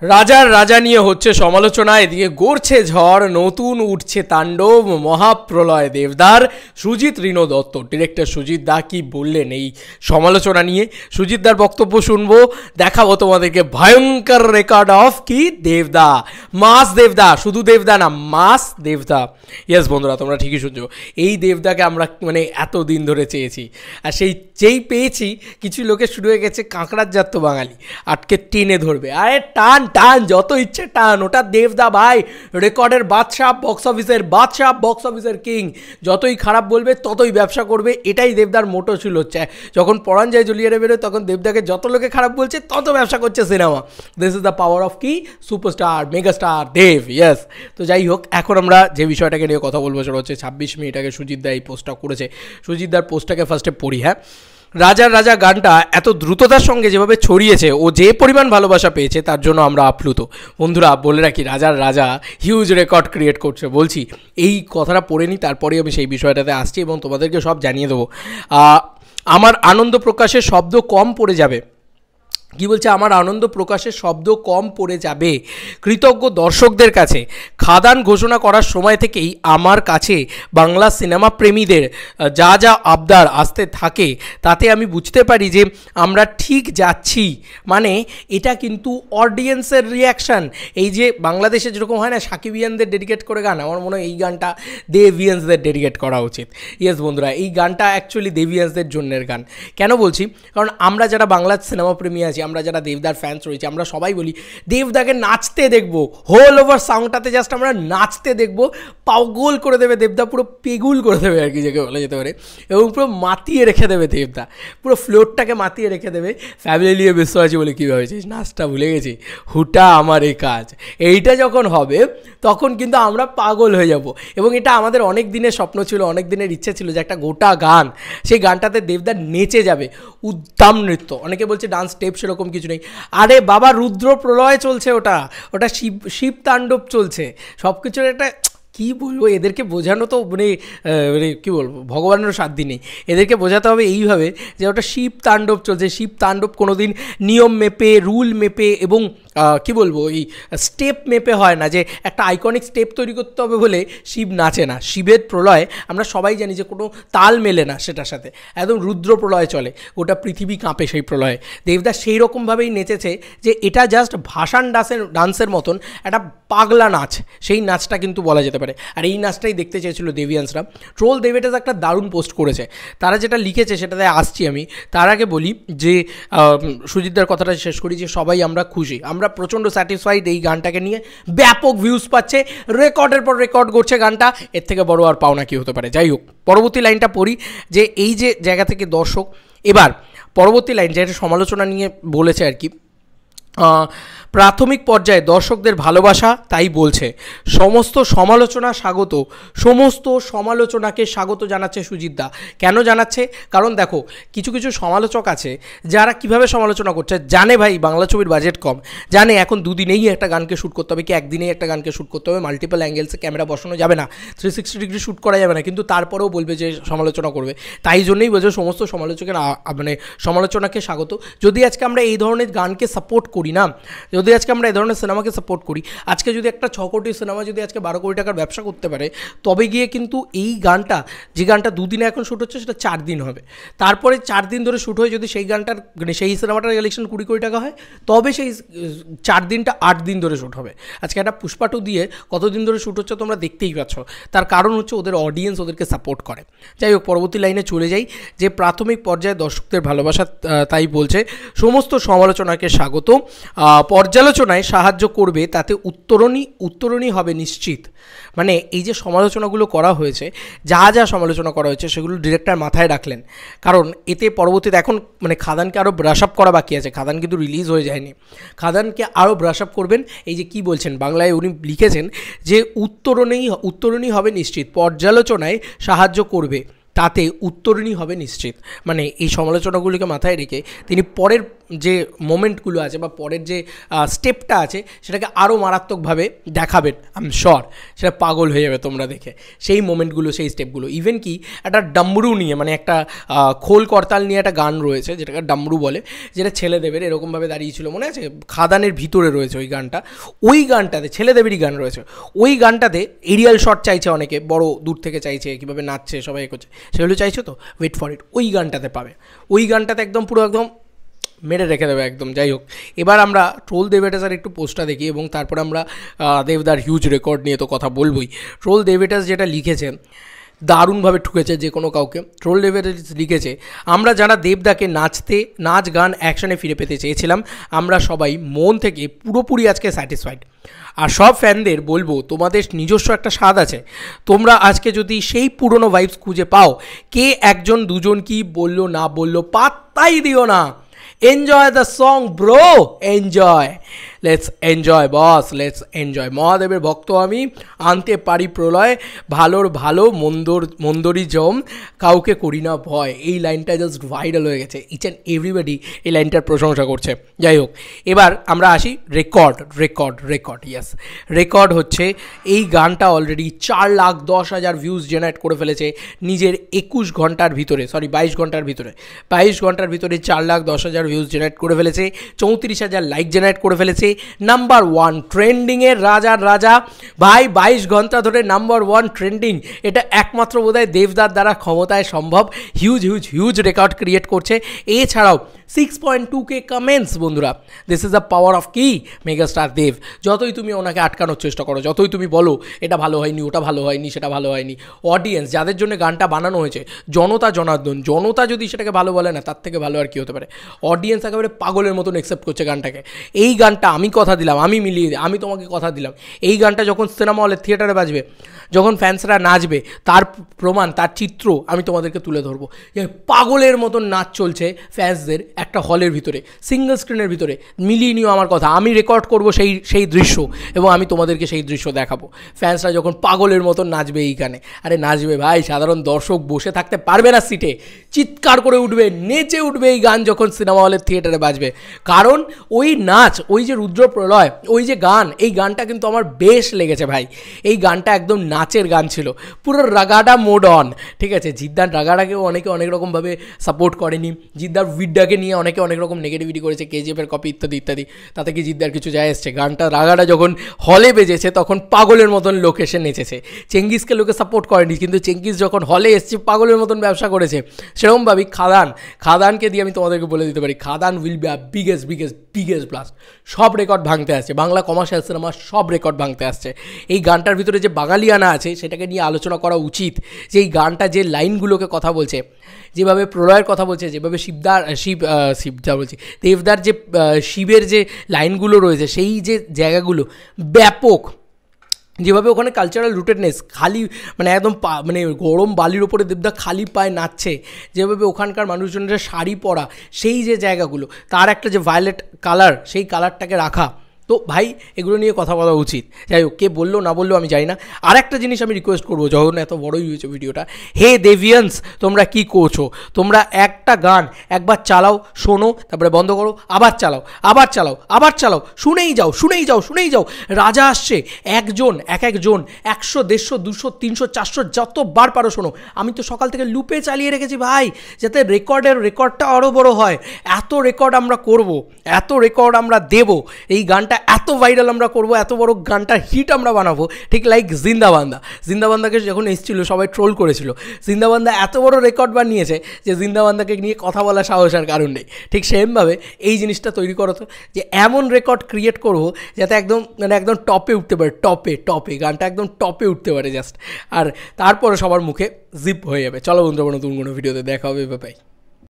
রাজার রাজা নিয়ে হচ্ছে সমালোচনা, এদিকে গড়ছে ঝড়, নতুন উঠছে তাণ্ডব, মহাপ্রলয় দেবদার। সুজিত রিনো দত্ত, ডিরেক্টর সুজিত দা কি বললেন এই সমালোচনা নিয়ে? সুজিত দার বক্তব্য শুনবো, দেখাবো তোমাদেরকে ভয়ঙ্কর রেকর্ড অফ কি দেবদা, মাস দেবদা, শুধু দেবদা না, মাস দেবদা। ইয়েস বন্ধুরা, তোমরা ঠিকই শুনছো, এই দেবদাকে আমরা মানে এতদিন ধরে চেয়েছি, আর সেই যেই পেয়েছি কিছু লোকের শুরু হয়ে গেছে কাঁকড়ার জাত বাঙালি, আটকে টেনে ধরবে। আরে টান টান, যত ইচ্ছে টান, ওটা দেবদা ভাই, রেকর্ডের বাদশাহ, বক্স অফিসের বাদশাহ, বক্স অফিসের কিং। যতই খারাপ বলবে ততই ব্যবসা করবে, এটাই দেবদার মোটো ছিল। যখন পরাণ যায় জুলিয়ারে বেরোয় তখন দেবদাকে যত লোকে খারাপ বলছে তত ব্যবসা করছে cinema. This is the power of কি সুপারস্টার মেগাস্টার দেব। ইয়েস, তো যাই হোক, এখন আমরা যে বিষয়টাকে নিয়ে কথা বলবো সেটা হচ্ছে 26 মিনিট আগে সুজিত দা এই পোস্টটা করেছে। সুজিত দার পোস্টটাকে ফার্স্টে পড়ি। হ্যাঁ, রাজার রাজা গানটা এত দ্রুততার সঙ্গে যেভাবে ছড়িয়েছে, ও যে পরিমাণ ভালোবাসা পেয়েছে তার জন্য আমরা আপ্লুত। বন্ধুরা বলে রাখি, রাজার রাজা হিউজ রেকর্ড ক্রিয়েট করছে। বলছি এই কথাটা পড়ে নিই, তারপরেই আমি সেই বিষয়টাতে আসছি এবং তোমাদেরকে সব জানিয়ে দেবো। আমার আনন্দ প্রকাশের শব্দ কম পড়ে যাবে। কি বলছে? আমার আনন্দ প্রকাশের শব্দ কম পড়ে যাবে কৃতজ্ঞ দর্শকদের কাছে। খাদান ঘোষণা করার সময় থেকেই আমার কাছে বাংলা সিনেমা প্রেমীদের যা যা আবদার আসতে থাকে তাতে আমি বুঝতে পারি যে আমরা ঠিক যাচ্ছি। মানে এটা কিন্তু অডিয়েন্সের রিয়াকশান। এই যে বাংলাদেশে যেরকম হয় না সাকিবিয়ানদের ডেডিকেট করে গান, আমার মনে হয় এই গানটা দেভিয়ান্সদের ডেডিকেট করা উচিত। ইয়েস বন্ধুরা, এই গানটা অ্যাকচুয়ালি দেভিয়ান্সদের জন্যের গান। কেন বলছি? কারণ আমরা যারা বাংলা সিনেমা প্রেমী আছি, আমরা যারা দেবদার ফ্যান্স রয়েছে, আমরা সবাই বলি দেবদাকে নাচতে দেখবো, হোল ওভার সাউন্ডটাতে জাস্ট আমরা নাচতে দেখবো, পাগল করে দেবে দেবদা, পুরো পেগুল করে দেবে আর কি যাকে বলা যেতে পারে, এবং পুরো মাতিয়ে রেখে দেবে দেবদা, পুরো ফ্লোরটাকে মাতিয়ে রেখে দেবে। ফ্যামিলি নিয়ে ব্যস্ত আছে বলে কী ভেবেছিস, নাচটা ভুলে গেছি, হুটা আমার এই কাজ। এইটা যখন হবে তখন কিন্তু আমরা পাগল হয়ে যাব। এবং এটা আমাদের অনেক দিনের স্বপ্ন ছিল, অনেক দিনের ইচ্ছে ছিল যে একটা গোটা গান, সেই গানটাতে দেবদা নেচে যাবে, উদ্দাম নৃত্য। অনেকে বলছে ডান্স স্টেপ, সেরকম কিছু নেই। আরে বাবা, রুদ্র প্রলয় চলছে, ওটা শিব তাণ্ডব চলছে, সব কিছুর একটা কী বলবো, এদেরকে বোঝানো তো মানে কী বলবো, ভগবানেরও সাধ্য নেই। এদেরকে বোঝাতে হবে এইভাবে যে ওটা শিব তাণ্ডব চলছে। শিব তাণ্ডব কোনো দিন নিয়ম মেপে, রুল মেপে এবং কী বলবো, এই স্টেপ মেপে হয় না, যে একটা আইকনিক স্টেপ তৈরি করতে হবে বলে শিব নাচে না। শিবের প্রলয় আমরা সবাই জানি যে কোনো তাল মেলে না সেটার সাথে, একদম রুদ্র প্রলয় চলে, গোটা পৃথিবী কাঁপে সেই প্রলয়ে। দেবদাস সেই রকমভাবেই নেচেছে যে এটা জাস্ট ভাসান ডান্সের মতন একটা পাগলা নাচ, সেই নাচটা কিন্তু বলা যেতে পারে। আর এই নাচটাই দেখতে চেয়েছিল দেভিয়ান্সরা। ট্রোল দেবেটাস একটা দারুণ পোস্ট করেছে, তারা যেটা লিখেছে সেটাতে আসছি আমি। তার আগে বলি যে সুজিতদার কথাটা শেষ করি, যে সবাই আমরা খুশি, আমরা প্রচণ্ড স্যাটিসফাইড এই গানটাকে নিয়ে। ব্যাপক ভিউজ পাচ্ছে, রেকর্ডের পর রেকর্ড করছে গানটা, এর থেকে বড় আর পাওনা কি হতে পারে। যাই হোক, পরবর্তী লাইনটা পড়ি, যে এই যে জায়গা থেকে দর্শক, এবার পরবর্তী লাইন যেটা সমালোচনা নিয়ে বলেছে আর কি, প্রাথমিক পর্যায়ে দর্শকদের ভালোবাসা তাই বলছে, সমস্ত সমালোচনা স্বাগত, সমস্ত সমালোচনাকে স্বাগত জানাচ্ছে সুজিত দা। কেন জানাচ্ছে? কারণ দেখো, কিছু কিছু সমালোচক আছে যারা কিভাবে সমালোচনা করছে, জানে ভাই বাংলা ছবির বাজেট কম, জানে এখন দুদিনেই একটা গানকে শ্যুট করতে হবে, কি একদিনেই একটা গানকে শ্যুট করতে হবে, মাল্টিপল অ্যাঙ্গেলসে ক্যামেরা বসানো যাবে না, 360 ডিগ্রি শ্যুট করা যাবে না, কিন্তু তারপরেও বলবে যে সমালোচনা করবে। তাই জন্যই বলছে সমস্ত সমালোচকের মানে সমালোচনাকে স্বাগত। যদি আজকে আমরা এই ধরনের গানকে সাপোর্ট করি না, যদি আজকে আমরা এই ধরনের সিনেমাকে সাপোর্ট করি, আজকে যদি একটা 6 কোটি সিনেমা যদি আজকে 12 কোটি টাকার ব্যবসা করতে পারে, তবে গিয়ে কিন্তু এই গানটা, যে গানটা দুদিনে এখন শ্যুট হচ্ছে সেটা 4 দিন হবে, তারপরে 4 দিন ধরে শ্যুট হয়ে যদি সেই গানটার মানে সেই সিনেমাটার কালেকশন 20 কোটি টাকা হয়, তবে সেই 4 দিনটা 8 দিন ধরে শ্যুট হবে। আজকে একটা পুষ্পা 2 দিয়ে কতদিন ধরে শ্যুট হচ্ছে তোমরা দেখতেই পাচ্ছ, তার কারণ হচ্ছে ওদের অডিয়েন্স ওদেরকে সাপোর্ট করে। যাই হোক, পরবর্তী লাইনে চলে যাই, যে প্রাথমিক পর্যায়ে দর্শকদের ভালোবাসা তাই বলছে, সমস্ত সমালোচনাকে স্বাগত, পর্যালোচনায় সাহায্য করবে, তাতে উত্তরণই হবে নিশ্চিত। মানে এই যে সমালোচনাগুলো করা হয়েছে, যা যা সমালোচনা করা হয়েছে সেগুলো ডিরেক্টর মাথায় রাখলেন, কারণ এতে পরবর্তীতে এখন মানে খাদানকে আরও ব্রাশ আপ করা বাকি আছে। খাদান কিন্তু রিলিজ হয়ে যায়নি, খাদানকে আরও ব্রাশ আপ করবেন। এই যে কি বলছেন, বাংলায় উনি লিখেছেন যে উত্তরণই হবে নিশ্চিত, পর্যালোচনায় সাহায্য করবে, তাতে উত্তরণই হবে নিশ্চিত। মানে এই সমালোচনাগুলিকে মাথায় রেখে তিনি পরের যে মোমেন্টগুলো আছে বা পরের যে স্টেপটা আছে সেটাকে আরও মারাত্মকভাবে দেখাবেন, আই এম শিওর সেটা পাগল হয়ে যাবে তোমরা দেখে, সেই মোমেন্টগুলো, সেই স্টেপগুলো। ইভেন কি একটা ডামরু নিয়ে, মানে একটা খোল করতাল নিয়ে একটা গান রয়েছে যেটাকে ডামরু বলে, যেটা ছেলেদেবের এরকমভাবে দাঁড়িয়েছিল, মনে আছে? খাদানের ভিতরে রয়েছে ওই গানটা। ওই গানটাতে ছেলেদেবেরই গান রয়েছে, ওই গানটাতে এরিয়াল শট চাইছে অনেকে, বড় দূর থেকে চাইছে, কীভাবে নাচছে সবাই করছে, সেগুলো চাইছো তো, ওয়েট ফর ইট, ওই গানটাতে পাবে। ওই গানটাতে একদম পুরো একদম মেরে রেখে দেবে একদম। যাই হোক, এবার আমরা ট্রোল দেবেটাসের একটু পোস্টটা দেখি এবং তারপর আমরা দেবদার হিউজ রেকর্ড নিয়ে তো কথা বলবোই। ট্রোল দেবেটাস যেটা লিখেছে দারুণভাবে ঠুকেছে যে কোনো কাউকে। ট্রোল দেবেটাস লিখেছে, আমরা যারা দেবদাকে নাচ গান অ্যাকশনে ফিরে পেতে চেয়েছিলাম, আমরা সবাই মন থেকে পুরোপুরি আজকে স্যাটিসফাইড। আর সব ফ্যানদের বলবো, তোমাদের নিজস্ব একটা স্বাদ আছে, তোমরা আজকে যদি সেই পুরনো ভাইবস খুঁজে পাও, কে একজন দুজন কি বললো না বললো পাত্তাই দিও না। Enjoy the song bro, enjoy, let's enjoy boss, let's enjoy. মহাদেবের ভক্ত আমি, আনতে পারি প্রলয়, ভালোর ভালো মন্দরই জম, কাউকে করি না ভয়। এই লাইনটা জাস্ট ভাইরাল হয়ে গেছে, ইচ অ্যান্ড এভরিবডি এই লাইনটার প্রশংসা করছে। যাই হোক, এবার আমরা আসি রেকর্ড ইয়েস, রেকর্ড হচ্ছে এই গানটা অলরেডি 4,10,000 ভিউজ জেনারেট করে ফেলেছে নিজের 22 ঘন্টার ভিতরে, 22 ঘন্টার ভিতরে। 22 ঘন্টার ভিতরে 4,10,000 ভিউজ জেনারেট করে ফেলেছে, 34,000 লাইক জেনারেট করে ফেলেছে। নাম্বার 1 ট্রেন্ডিংয়ের রাজা ভাই, 22 ঘন্টা ধরে নাম্বার 1 ট্রেন্ডিং, এটা একমাত্র বোধহয় দেবদার দ্বারা ক্ষমতায় সম্ভব। হিউজ রেকর্ড ক্রিয়েট করছে। এছাড়াও 6.2K কমেন্টস বন্ধুরা, this is the power of কি মেগাস্টার দেব। যতই তুমি ওনাকে আটকানোর চেষ্টা করো, যতই তুমি বলো এটা ভালো হয়নি, ওটা ভালো হয়নি, সেটা ভালো হয়নি, অডিয়েন্স যাদের জন্য গানটা বানানো হয়েছে, জনতা যদি সেটাকে ভালো বলে না, তার থেকে ভালো আর কি হতে পারে। অডিয়েন্স একেবারে পাগলের মতন অ্যাকসেপ্ট করছে গানটাকে। এই গানটা আমি কথা দিলাম, আমি তোমাকে কথা দিলাম, এই গানটা যখন সিনেমা হলে থিয়েটারে বাজবে, যখন ফ্যান্সরা নাচবে, তার প্রমাণ, তার চিত্র আমি তোমাদেরকে তুলে ধরবো। যে পাগলের মতন নাচ চলছে ফ্যান্সদের একটা হলের ভিতরে, সিঙ্গল স্ক্রিনের ভিতরে। মিলিয়ে নিও আমার কথা, আমি রেকর্ড করব সেই দৃশ্য এবং আমি তোমাদেরকে সেই দৃশ্য দেখাবো। ফ্যান্সরা যখন পাগলের মতন নাচবে এই গানে, আরে নাচবে ভাই, সাধারণ দর্শক বসে থাকতে পারবে না সিটে, চিৎকার করে উঠবে, নেচে উঠবে এই গান যখন সিনেমা হলের থিয়েটারে বাজবে। কারণ ওই নাচ, ওই যে রুদ্র প্রলয়, ওই যে গান, এই গানটা কিন্তু আমার বেশ লেগেছে ভাই। এই গানটা একদম নাচের গান ছিল, পুরো রাগাডা মোড অন, ঠিক আছে? জিদ্দার রাগাডাকেও অনেকে অনেক রকমভাবে সাপোর্ট করেনি, জিদ্দার উইড্ডাকে নিয়ে অনেকে অনেক রকম নেগেটিভিটি করেছে, কেজিএফের কপি ইত্যাদি। তাতে কি জিদ্দার কিছু যায় এসছে? গানটা রাগাডা যখন হলে বেজেছে তখন পাগলের মতন লোক এসে নেচেছে। চেঙ্গিসকে লোকে সাপোর্ট করেনি, কিন্তু চেঙ্গিস যখন হলে এসছে পাগলের মতন ব্যবসা করেছে। সেরকমভাবেই খাদানকে দিয়ে আমি তোমাদেরকে বলে দিতে পারি, Khadaan will be a biggest blast. সব রেকর্ড ভাঙতে আসছে, বাংলা কমার্শিয়াল সিনেমা সব রেকর্ড ভাঙতে আসছে। এই গানটার ভিতরে যে বাঙালিয়ানা আছে সেটাকে নিয়ে আলোচনা করা উচিত, যে এই গানটা যে লাইনগুলোকে কথা বলছে, যেভাবে প্রলয়ের কথা বলছে, যেভাবে দেবদার যে শিবের যে লাইনগুলো রয়েছে, সেই যে জায়গাগুলো ব্যাপক, যেভাবে ওখানে কালচারাল রুটেডনেস, খালি মানে একদম মানে গরম বালির ওপরে দেবদা খালি পায়ে নাচছে, যেভাবে ওখানকার মানুষজনের শাড়ি পরা, সেই যে জায়গাগুলো, তার একটা যে ভায়োলেট কালার, সেই কালারটাকে রাখা, তো ভাই এগুলো নিয়ে কথা বলা উচিত। যাই হোক, কে বললো না বললো আমি জানি না। আর একটা জিনিস আমি রিকোয়েস্ট করবো, যখন এত বড়ই হয়েছে ভিডিওটা, হে দেভিয়ান্স, তোমরা কি করছো? তোমরা একটা গান একবার চালাও, শোনো, তারপরে বন্ধ করো, আবার চালাও, শুনেই যাও। রাজা আসছে, একজন 100, 150, 200, 300, 400 যতবার পারো শোনো। আমি তো সকাল থেকে লুপে চালিয়ে রেখেছি ভাই, যাতে রেকর্ডটা আরও বড় হয়। এত রেকর্ড আমরা করবো, এত রেকর্ড আমরা দেবো, এই গানটা এত ভাইরাল আমরা করবো, এত বড় গানটার হিট আমরা বানাবো। ঠিক লাইক জিন্দাবান্দাকে যখন এসেছিল সবাই ট্রোল করেছিল, জিন্দাবান্দা এত বড় রেকর্ড বানিয়েছে যে জিন্দাবান্দাকে নিয়ে কথা বলা সাহসের কারণ নেই। ঠিক সেমভাবে এই জিনিসটা তৈরি করো তো, যে এমন রেকর্ড ক্রিয়েট করবো যাতে একদম টপে উঠতে পারে, টপে গানটা একদম টপে উঠতে পারে জাস্ট, আর তারপরে সবার মুখে জিপ হয়ে যাবে। চলো বন্ধুরা, নতুন কোনো ভিডিওতে দেখা হবে, বাই।